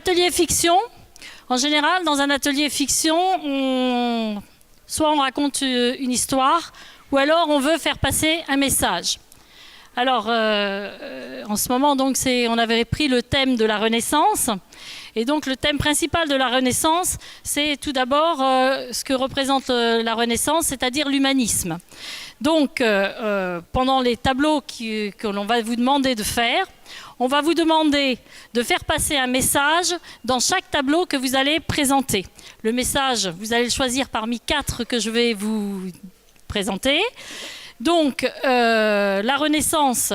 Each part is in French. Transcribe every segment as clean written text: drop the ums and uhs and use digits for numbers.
atelier fiction, en général, dans un atelier fiction, soit on raconte une histoire, ou alors on veut faire passer un message. Alors, en ce moment, donc, on avait pris le thème de la Renaissance. Et donc, le thème principal de la Renaissance, c'est tout d'abord ce que représente la Renaissance, c'est-à-dire l'humanisme. Donc, pendant les tableaux que l'on va vous demander de faire, on va vous demander de faire passer un message dans chaque tableau que vous allez présenter. Le message, vous allez le choisir parmi 4 que je vais vous présenter. Donc, la Renaissance,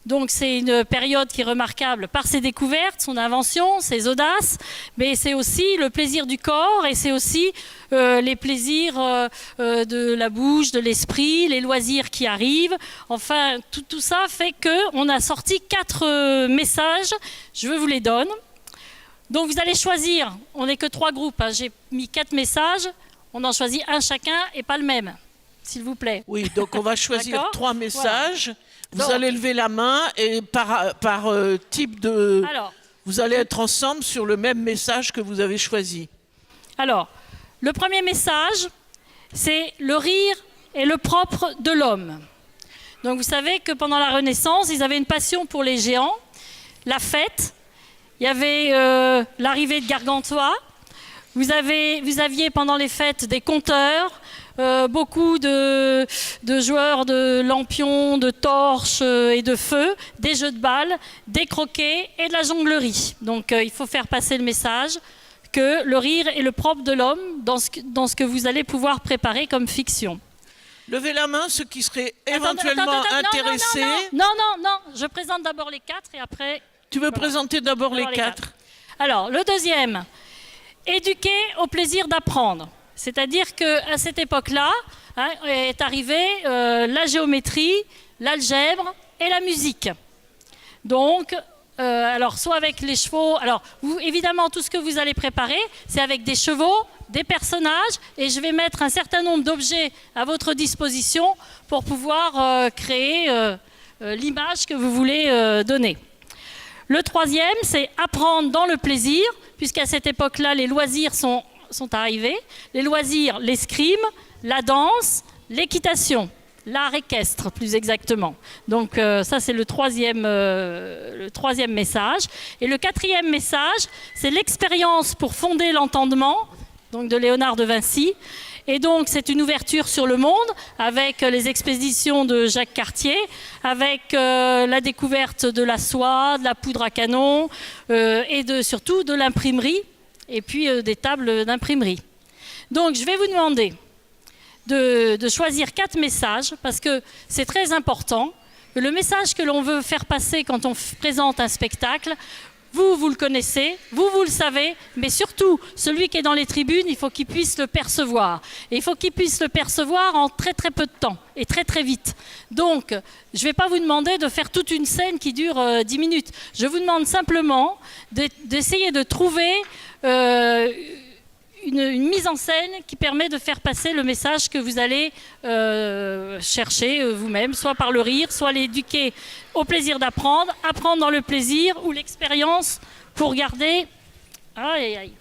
donc c'est une période qui est remarquable par ses découvertes, son invention, ses audaces, mais c'est aussi le plaisir du corps et c'est aussi les plaisirs de la bouche, de l'esprit, les loisirs qui arrivent. Enfin, tout ça fait qu'on a sorti 4 messages, je vous les donne. Donc vous allez choisir, on n'est que 3 groupes, hein. J'ai mis 4 messages, on en choisit un chacun et pas le même. S'il vous plaît. Oui, donc on va choisir 3 messages. Voilà. Vous donc, allez lever la main et par type de... Alors, vous allez être ensemble sur le même message que vous avez choisi. Alors, le premier message, c'est le rire est le propre de l'homme. Donc vous savez que pendant la Renaissance, ils avaient une passion pour les géants, la fête. Il y avait l'arrivée de Gargantua. Vous aviez pendant les fêtes des conteurs, beaucoup de joueurs de lampions, de torches et de feu, des jeux de balles, des croquets et de la jonglerie. Donc il faut faire passer le message que le rire est le propre de l'homme dans ce que vous allez pouvoir préparer comme fiction. Levez la main, ceux qui seraient éventuellement intéressés. Non, je présente d'abord les 4 et après... Tu veux présenter d'abord les 4 ? Alors, le deuxième, éduquer au plaisir d'apprendre. C'est-à-dire qu'à cette époque-là, est arrivée la géométrie, l'algèbre et la musique. Donc, alors soit avec les chevaux, alors évidemment tout ce que vous allez préparer, c'est avec des chevaux, des personnages, et je vais mettre un certain nombre d'objets à votre disposition pour pouvoir créer l'image que vous voulez donner. Le troisième, c'est apprendre dans le plaisir, puisqu'à cette époque-là, les loisirs sont arrivés. Les loisirs, l'escrime, la danse, l'équitation, l'art équestre plus exactement. Donc ça, c'est le troisième message. Et le 4e message, c'est l'expérience pour fonder l'entendement, donc de Léonard de Vinci. Et donc, c'est une ouverture sur le monde avec les expéditions de Jacques Cartier, avec la découverte de la soie, de la poudre à canon et surtout de l'imprimerie et puis des tables d'imprimerie. Donc, je vais vous demander de choisir 4 messages parce que c'est très important que le message que l'on veut faire passer quand on présente un spectacle, vous le connaissez, vous le savez, mais surtout, celui qui est dans les tribunes, il faut qu'il puisse le percevoir. Et il faut qu'il puisse le percevoir en très très peu de temps et très très vite. Donc, je ne vais pas vous demander de faire toute une scène qui dure 10 minutes. Je vous demande simplement d'essayer de trouver une mise en scène qui permet de faire passer le message que vous allez chercher vous-même, soit par le rire, soit l'éduquer au plaisir d'apprendre, apprendre dans le plaisir ou l'expérience pour garder... Aïe, aïe, aïe.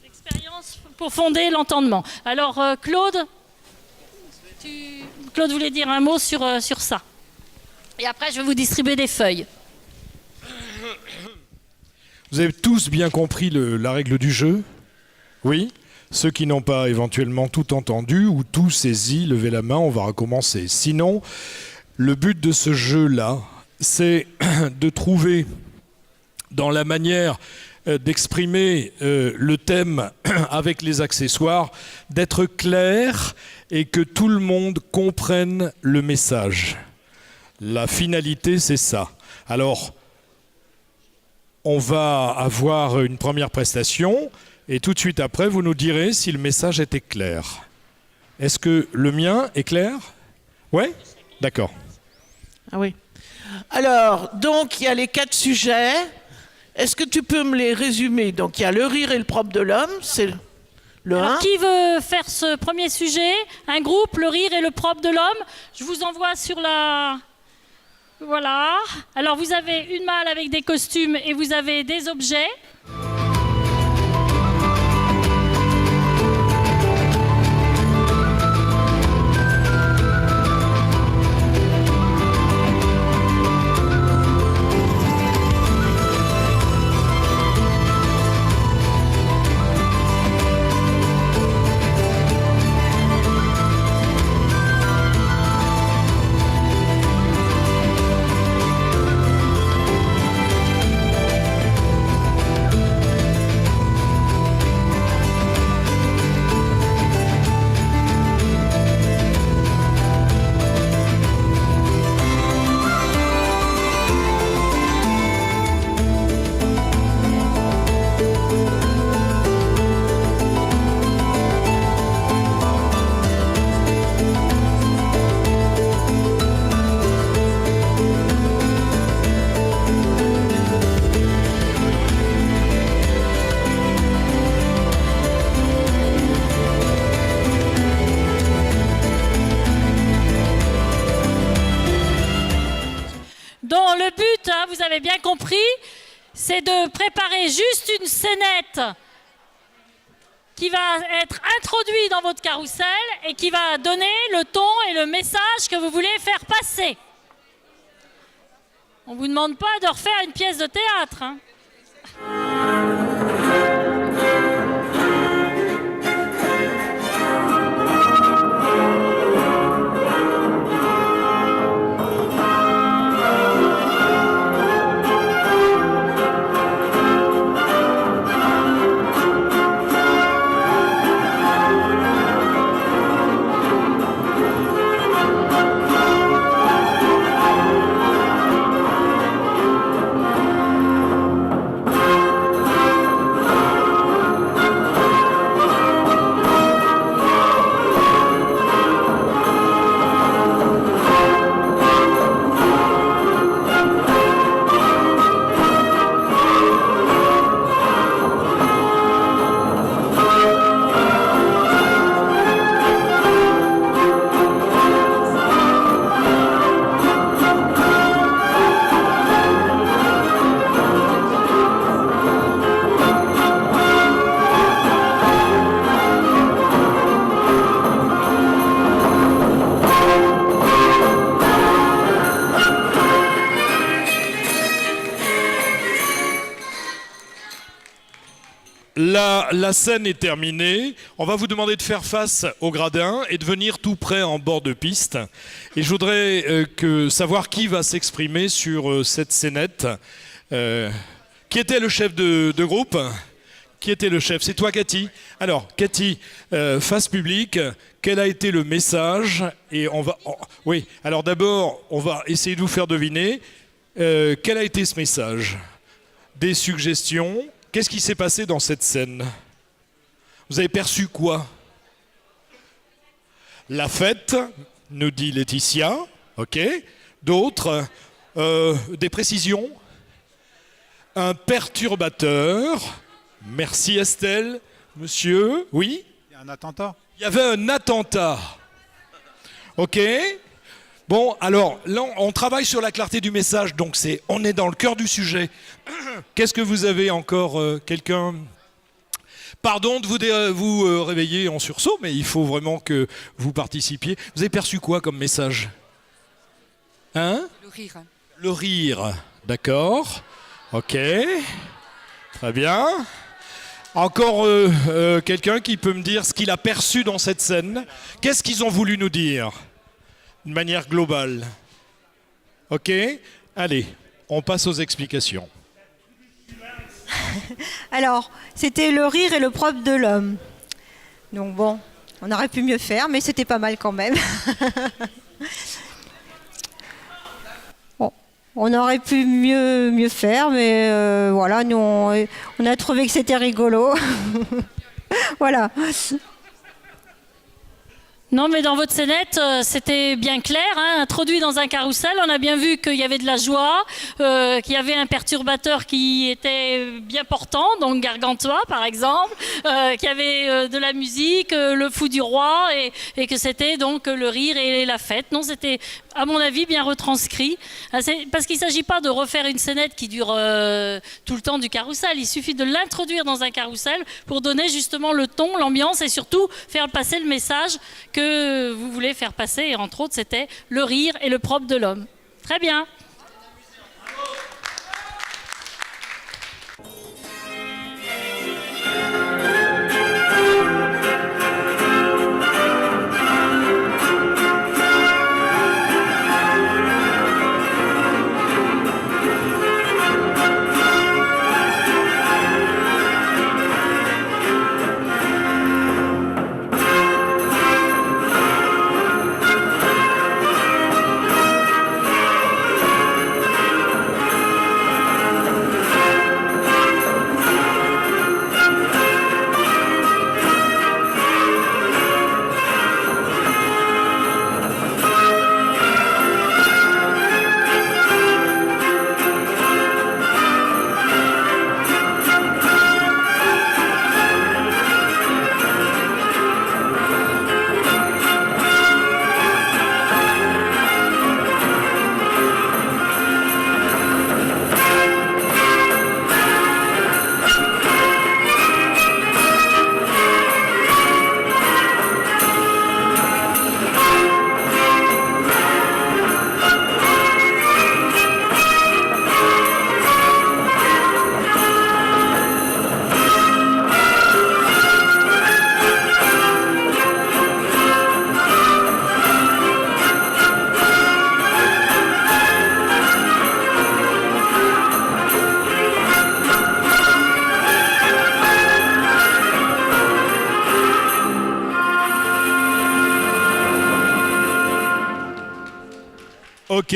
L'expérience pour fonder l'entendement. Alors, Claude voulait dire un mot sur ça. Et après, je vais vous distribuer des feuilles. Vous avez tous bien compris la règle du jeu? Oui? Ceux qui n'ont pas éventuellement tout entendu ou tout saisi, levez la main, on va recommencer. Sinon, le but de ce jeu-là, c'est de trouver dans la manière d'exprimer le thème avec les accessoires, d'être clair et que tout le monde comprenne le message. La finalité, c'est ça. Alors, on va avoir une première prestation et tout de suite après, vous nous direz si le message était clair. Est-ce que le mien est clair? Oui? D'accord. Ah oui. Alors, donc, il y a les 4 sujets. Est-ce que tu peux me les résumer? Donc, il y a le rire et le propre de l'homme, c'est le 1. Qui veut faire ce premier sujet? Un groupe, le rire et le propre de l'homme. Je vous envoie sur la Voilà. Alors vous avez une malle avec des costumes et vous avez des objets. Dont le but, hein, vous avez bien compris, c'est de préparer juste une scénette qui va être introduite dans votre carrousel et qui va donner le ton et le message que vous voulez faire passer. On ne vous demande pas de refaire une pièce de théâtre, hein. La scène est terminée. On va vous demander de faire face au gradin et de venir tout près en bord de piste. Et je voudrais savoir qui va s'exprimer sur cette scénette. Qui était le chef de groupe ? Qui était le chef ? C'est toi, Cathy. Alors, Cathy, face publique, quel a été le message ? Et oui. Alors d'abord, on va essayer de vous faire deviner quel a été ce message. Des suggestions. Qu'est-ce qui s'est passé dans cette scène ? Vous avez perçu quoi ? La fête, nous dit Laetitia. Ok. D'autres, des précisions. Un perturbateur. Merci Estelle. Monsieur, oui ? Il y a un attentat. Il y avait un attentat. Ok. Bon, alors, là, on travaille sur la clarté du message, donc on est dans le cœur du sujet. Qu'est-ce que vous avez encore, quelqu'un ? Pardon de vous réveiller en sursaut, mais il faut vraiment que vous participiez. Vous avez perçu quoi comme message ? Hein ? Le rire. Le rire, d'accord. Ok, très bien. Encore quelqu'un qui peut me dire ce qu'il a perçu dans cette scène ? Qu'est-ce qu'ils ont voulu nous dire ? De manière globale. Ok ? Allez, on passe aux explications. Alors, c'était le rire et le propre de l'homme. Donc bon, on aurait pu mieux faire, mais c'était pas mal quand même. Bon, on aurait pu mieux faire, mais voilà, nous on a trouvé que c'était rigolo. Voilà. Non, mais dans votre scénette, c'était bien clair, hein, introduit dans un carrousel. On a bien vu qu'il y avait de la joie, qu'il y avait un perturbateur qui était bien portant, donc Gargantua par exemple, qu'il y avait de la musique, le fou du roi, et que c'était donc le rire et la fête. Non, c'était, à mon avis, bien retranscrit. Parce qu'il ne s'agit pas de refaire une scénette qui dure tout le temps du carrousel. Il suffit de l'introduire dans un carrousel pour donner justement le ton, l'ambiance et surtout faire passer le message que vous voulez faire passer. Et entre autres, c'était le rire et le propre de l'homme. Très bien. Ok.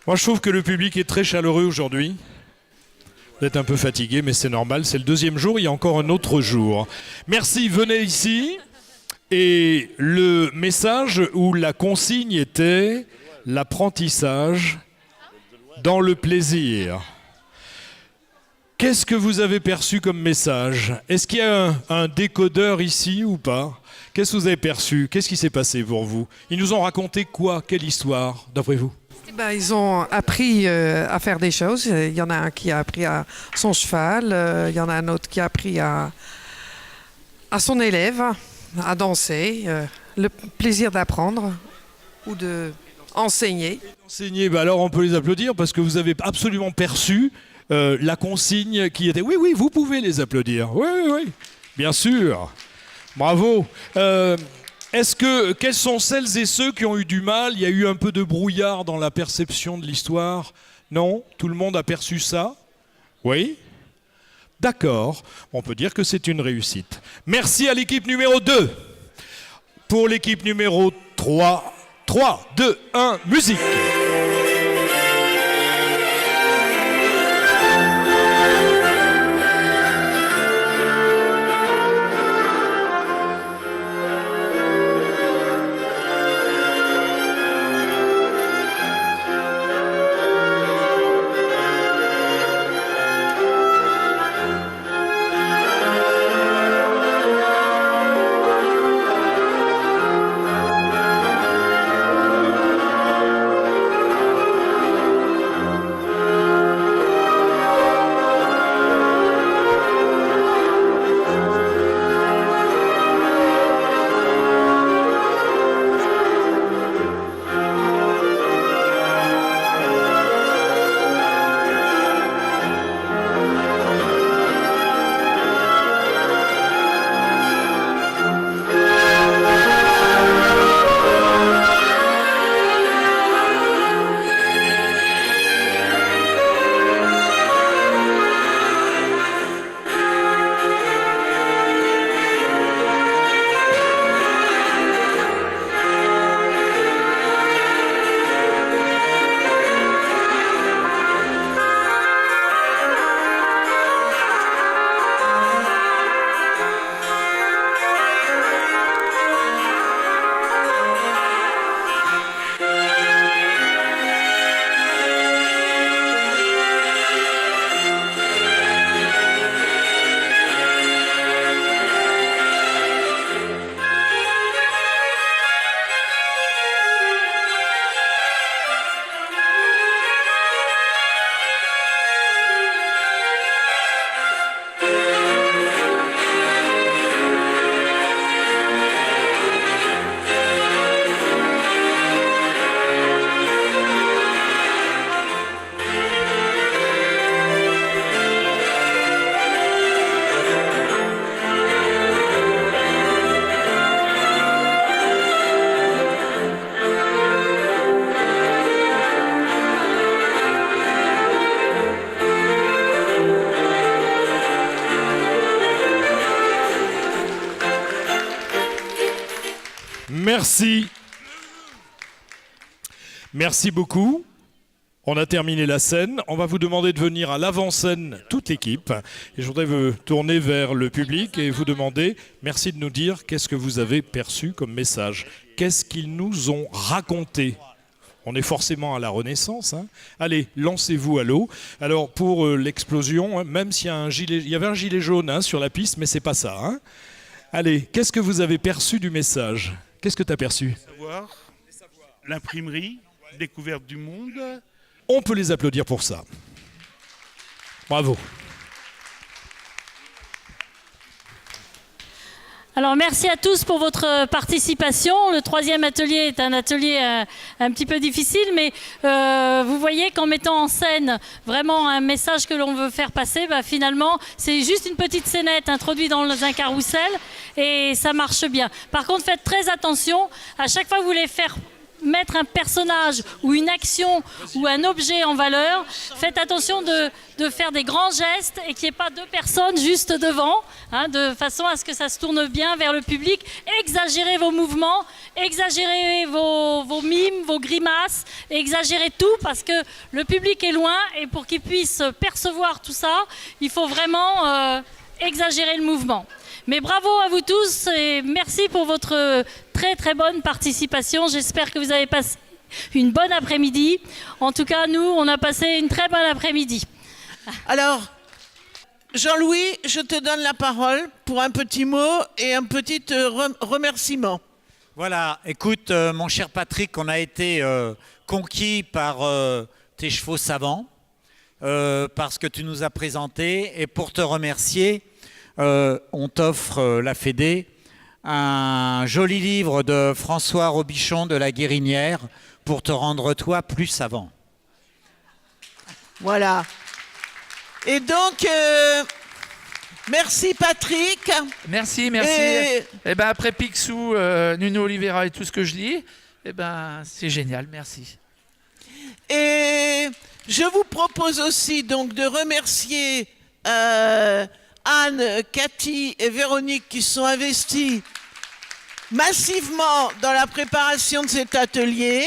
Moi, je trouve que le public est très chaleureux aujourd'hui. Vous êtes un peu fatigué, mais c'est normal. C'est le deuxième jour, il y a encore un autre jour. Merci, venez ici. Et le message ou la consigne était l'apprentissage dans le plaisir. Qu'est-ce que vous avez perçu comme message? Est-ce qu'il y a un décodeur ici ou pas? Qu'est-ce que vous avez perçu? Qu'est-ce qui s'est passé pour vous? Ils nous ont raconté quoi? Quelle histoire, d'après vous? Ils ont appris à faire des choses. Il y en a un qui a appris à son cheval. Il y en a un autre qui a appris à son élève à danser. Le plaisir d'apprendre ou d'enseigner. Enseigner, alors on peut les applaudir parce que vous avez absolument perçu la consigne qui était... Oui, oui, vous pouvez les applaudir. Oui, oui, oui, bien sûr. Bravo. Quelles sont celles et ceux qui ont eu du mal? Il y a eu un peu de brouillard dans la perception de l'histoire. Non? Tout le monde a perçu ça? Oui? D'accord. On peut dire que c'est une réussite. Merci à l'équipe numéro 2. Pour l'équipe numéro 3, 3, 2, 1, musique. Merci. Merci beaucoup. On a terminé la scène. On va vous demander de venir à l'avant-scène, toute l'équipe. Et je voudrais vous tourner vers le public et vous demander, merci de nous dire qu'est-ce que vous avez perçu comme message. Qu'est-ce qu'ils nous ont raconté? On est forcément à la Renaissance. Hein. Allez, lancez-vous à l'eau. Alors, pour l'explosion, hein, même s'il y a il y avait un gilet jaune hein, sur la piste, mais c'est pas ça. Hein. Allez, qu'est-ce que vous avez perçu du message? Qu'est-ce que tu as perçu? L'imprimerie, découverte du monde. On peut les applaudir pour ça. Bravo. Alors merci à tous pour votre participation. Le troisième atelier est un atelier un petit peu difficile, mais vous voyez qu'en mettant en scène vraiment un message que l'on veut faire passer, bah, finalement c'est juste une petite scénette introduite dans un carrousel et ça marche bien. Par contre faites très attention, à chaque fois que vous voulez faire mettre un personnage ou une action ou un objet en valeur, faites attention de faire des grands gestes et qu'il n'y ait pas deux personnes juste devant, hein, de façon à ce que ça se tourne bien vers le public. Exagérez vos mouvements, exagérez vos mimes, vos grimaces, exagérez tout parce que le public est loin et pour qu'il puisse percevoir tout ça, il faut vraiment exagérer le mouvement. Mais bravo à vous tous et merci pour votre très très bonne participation. J'espère que vous avez passé une bonne après-midi. En tout cas, nous, on a passé une très bonne après-midi. Alors, Jean-Louis, je te donne la parole pour un petit mot et un petit remerciement. Voilà, écoute, mon cher Patrick, on a été conquis par tes chevaux savants, parce que tu nous as présenté. Et pour te remercier, on t'offre la Fédé, un joli livre de François Robichon de la Guérinière pour te rendre toi plus savant. Voilà. Et donc, merci Patrick. Merci. Et ben après Picsou, Nuno Oliveira et tout ce que je lis, et ben c'est génial, merci. Et je vous propose aussi donc de remercier Anne, Cathy et Véronique qui sont investies massivement dans la préparation de cet atelier.